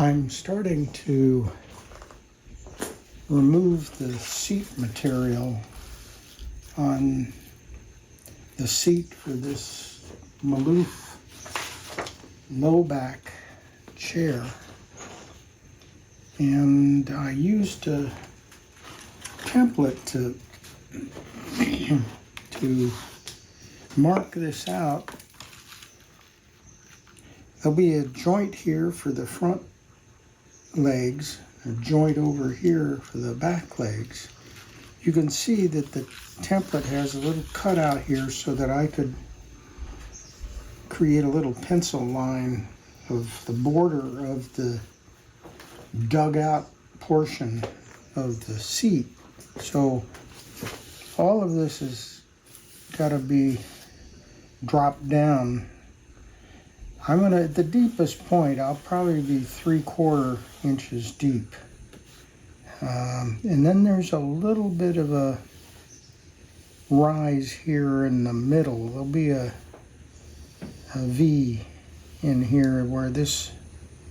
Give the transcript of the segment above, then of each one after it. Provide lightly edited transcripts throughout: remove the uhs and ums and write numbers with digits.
I'm starting to remove the seat material on the seat for this Maloof Lowback Chair, and I used a template to mark this out. There'll be a joint here for the front legs, a joint over here for the back legs. You can see that the template has a little cutout here so that I could create a little pencil line of the border of the dugout portion of the seat. So all of this has got to be dropped down. I'm gonna, at the deepest point, I'll probably be 3/4 inches deep. And then there's a little bit of a rise here in the middle. There'll be a V in here where this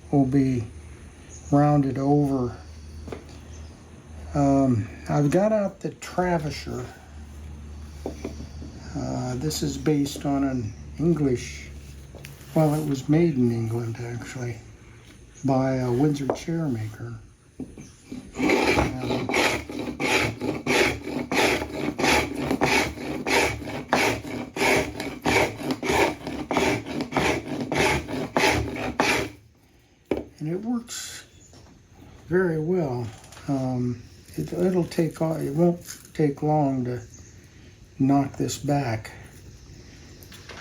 will be rounded over. I've got out the Travisher. This is based on an English, well, it was made in England actually by a Windsor chair maker. And it works very well. It'll take, it won't take long to knock this back.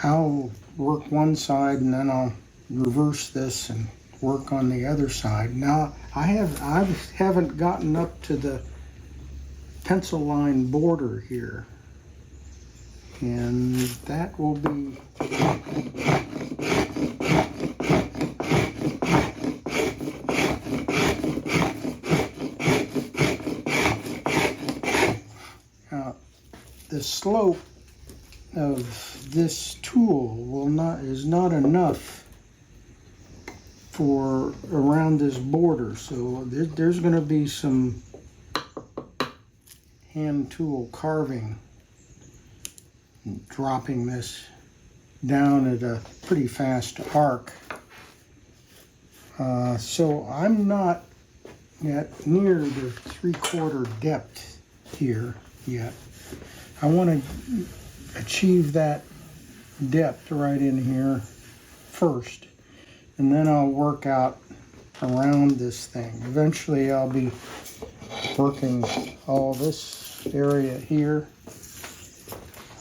I'll work one side and then I'll reverse this and work on the other side. Now I haven't gotten up to the pencil line border here, and that will be the slope of this tool is not enough for around this border, so there's going to be some hand tool carving, dropping this down at a pretty fast arc. So I'm not yet near the 3/4 depth here yet. I want to achieve that depth right in here first, and then I'll work out around this thing. Eventually I'll be working all this area here.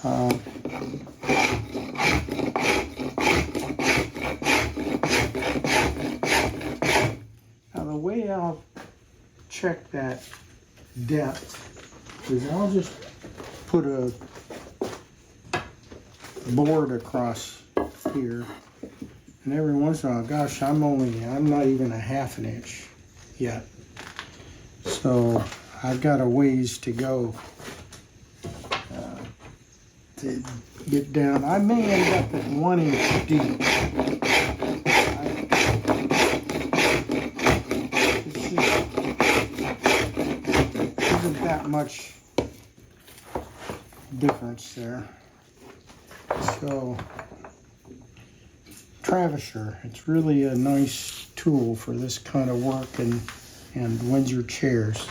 Now the way I'll check that depth is I'll just put a board across here, and every once in a while, gosh, I'm not even a 1/2 inch yet, so I've got a ways to go to get down. I may end up at 1 inch deep. Isn't that much difference there. So Travisher, it's really a nice tool for this kind of work and Windsor chairs.